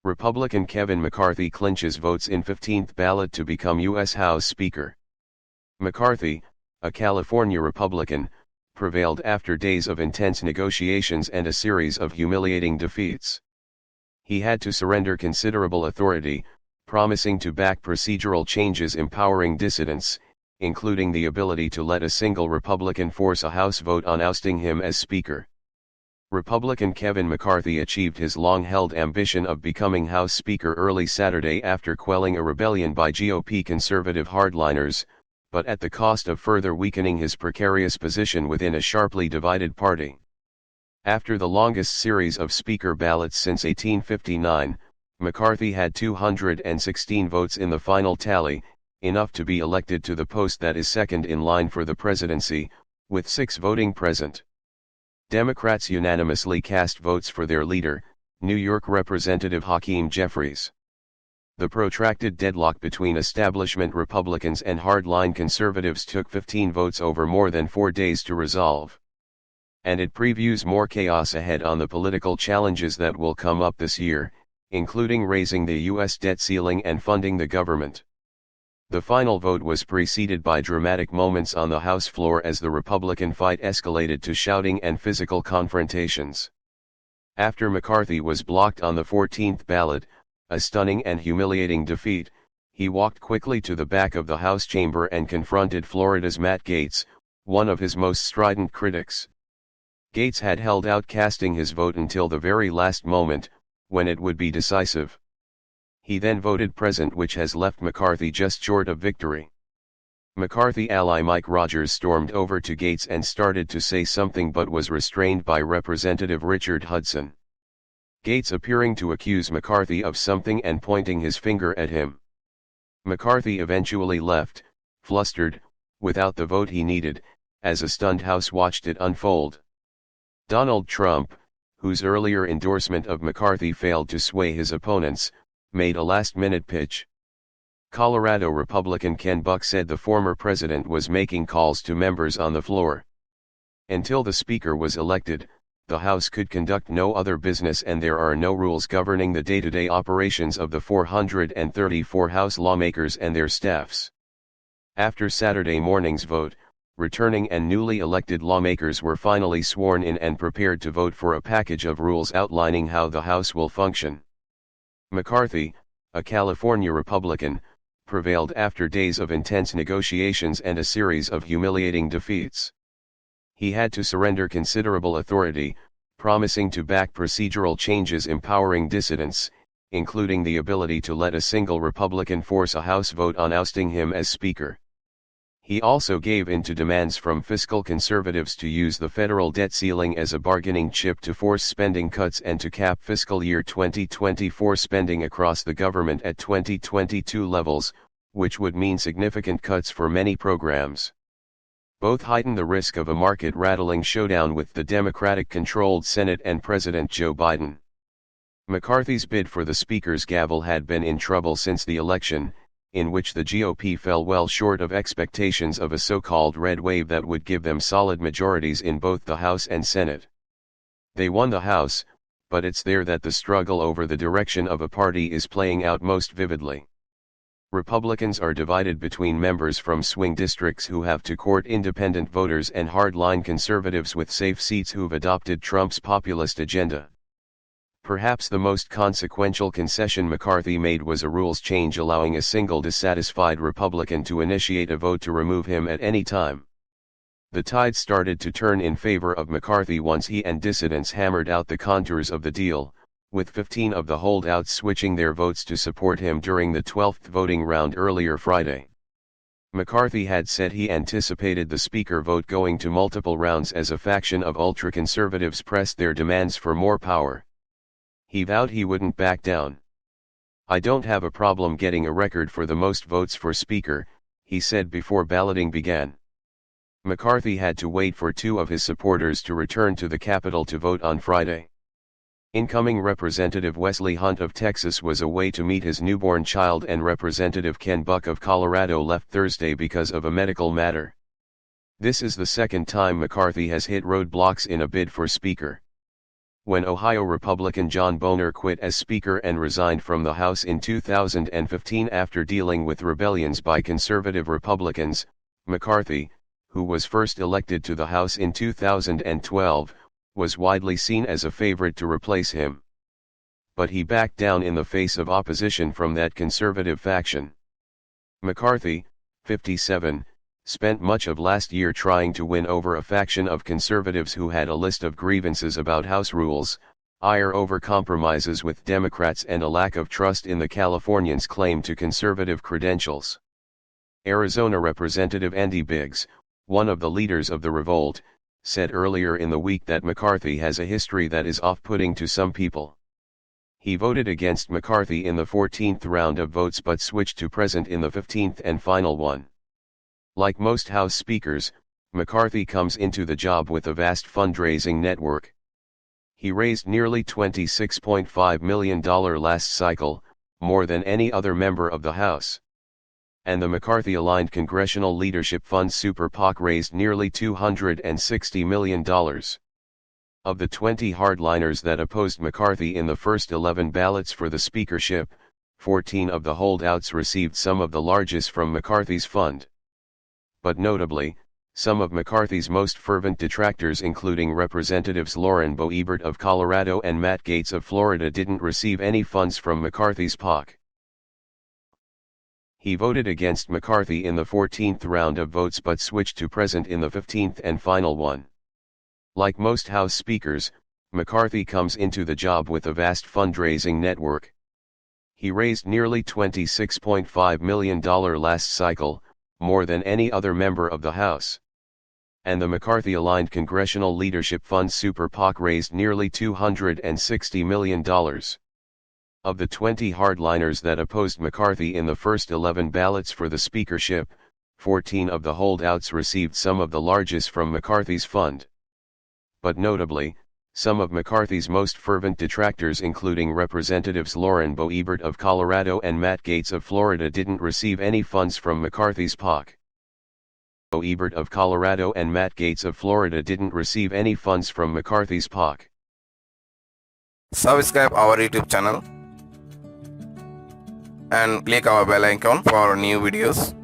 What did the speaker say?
Republican Kevin McCarthy clinches votes in 15th ballot to become U.S. House Speaker. McCarthy, a California Republican, prevailed after days of intense negotiations and a series of humiliating defeats. He had to surrender considerable authority, promising to back procedural changes empowering dissidents, including the ability to let a single Republican force a House vote on ousting him as Speaker. Republican Kevin McCarthy achieved his long-held ambition of becoming House Speaker early Saturday after quelling a rebellion by GOP conservative hardliners, but at the cost of further weakening his precarious position within a sharply divided party. After the longest series of Speaker ballots since 1859, McCarthy had 216 votes in the final tally, enough to be elected to the post that is second in line for the presidency, with 6 voting present. Democrats unanimously cast votes for their leader, New York Representative Hakeem Jeffries. The protracted deadlock between establishment Republicans and hardline conservatives took 15 votes over more than 4 days to resolve. And it previews more chaos ahead on the political challenges that will come up this year, including raising the U.S. debt ceiling and funding the government. The final vote was preceded by dramatic moments on the House floor as the Republican fight escalated to shouting and physical confrontations. After McCarthy was blocked on the 14th ballot, a stunning and humiliating defeat, he walked quickly to the back of the House chamber and confronted Florida's Matt Gaetz, one of his most strident critics. Gaetz had held out casting his vote until the very last moment, when it would be decisive. He then voted present, which has left McCarthy just short of victory. McCarthy ally Mike Rogers stormed over to Gaetz and started to say something but was restrained by Representative Richard Hudson. Gaetz appearing to accuse McCarthy of something and pointing his finger at him. McCarthy eventually left, flustered, without the vote he needed, as a stunned House watched it unfold. Donald Trump, whose earlier endorsement of McCarthy failed to sway his opponents, made a last-minute pitch. Colorado Republican Ken Buck said the former president was making calls to members on the floor. Until the Speaker was elected, the House could conduct no other business and there are no rules governing the day-to-day operations of the 434 House lawmakers and their staffs. After Saturday morning's vote, returning and newly elected lawmakers were finally sworn in and prepared to vote for a package of rules outlining how the House will function. McCarthy, a California Republican, prevailed after days of intense negotiations and a series of humiliating defeats. He had to surrender considerable authority, promising to back procedural changes empowering dissidents, including the ability to let a single Republican force a House vote on ousting him as Speaker. He also gave in to demands from fiscal conservatives to use the federal debt ceiling as a bargaining chip to force spending cuts and to cap fiscal year 2024 spending across the government at 2022 levels, which would mean significant cuts for many programs. Both heighten the risk of a market-rattling showdown with the Democratic-controlled Senate and President Joe Biden. McCarthy's bid for the Speaker's gavel had been in trouble since the election, in which the GOP fell well short of expectations of a so-called red wave that would give them solid majorities in both the House and Senate. They won the House, but it's there that the struggle over the direction of a party is playing out most vividly. Republicans are divided between members from swing districts who have to court independent voters and hardline conservatives with safe seats who've adopted Trump's populist agenda. Perhaps the most consequential concession McCarthy made was a rules change allowing a single dissatisfied Republican to initiate a vote to remove him at any time. The tide started to turn in favor of McCarthy once he and dissidents hammered out the contours of the deal, with 15 of the holdouts switching their votes to support him during the 12th voting round earlier Friday. McCarthy had said he anticipated the Speaker vote going to multiple rounds as a faction of ultra-conservatives pressed their demands for more power. He vowed he wouldn't back down. "I don't have a problem getting a record for the most votes for Speaker," he said before balloting began. McCarthy had to wait for 2 of his supporters to return to the Capitol to vote on Friday. Incoming Representative Wesley Hunt of Texas was away to meet his newborn child and Representative Ken Buck of Colorado left Thursday because of a medical matter. This is the second time McCarthy has hit roadblocks in a bid for Speaker. When Ohio Republican John Boehner quit as Speaker and resigned from the House in 2015 after dealing with rebellions by conservative Republicans, McCarthy, who was first elected to the House in 2012, was widely seen as a favorite to replace him. But he backed down in the face of opposition from that conservative faction. McCarthy, 57, spent much of last year trying to win over a faction of conservatives who had a list of grievances about House rules, ire over compromises with Democrats, and a lack of trust in the Californians' claim to conservative credentials. Arizona Representative Andy Biggs, one of the leaders of the revolt, said earlier in the week that McCarthy has a history that is off-putting to some people. He voted against McCarthy in the 14th round of votes but switched to present in the 15th and final one. Like most House speakers, McCarthy comes into the job with a vast fundraising network. He raised nearly $26.5 million last cycle, more than any other member of the House. And the McCarthy-aligned Congressional Leadership Fund Super PAC raised nearly $260 million. Of the 20 hardliners that opposed McCarthy in the first 11 ballots for the speakership, 14 of the holdouts received some of the largest from McCarthy's fund. But notably, some of McCarthy's most fervent detractors, including Representatives Lauren Boebert of Colorado and Matt Gaetz of Florida, didn't receive any funds from McCarthy's PAC. He voted against McCarthy in the 14th round of votes but switched to present in the 15th and final one. Like most House speakers, McCarthy comes into the job with a vast fundraising network. He raised nearly $26.5 million last cycle, more than any other member of the House. And the McCarthy-aligned Congressional Leadership Fund Super PAC raised nearly $260 million. Of the 20 hardliners that opposed McCarthy in the first 11 ballots for the speakership, 14 of the holdouts received some of the largest from McCarthy's fund. But notably, some of McCarthy's most fervent detractors, including Representatives Lauren Boebert of Colorado and Matt Gaetz of Florida, didn't receive any funds from McCarthy's PAC. Boebert of Colorado and Matt Gaetz of Florida didn't receive any funds from McCarthy's PAC. Subscribe our YouTube channel and click our bell icon for new videos.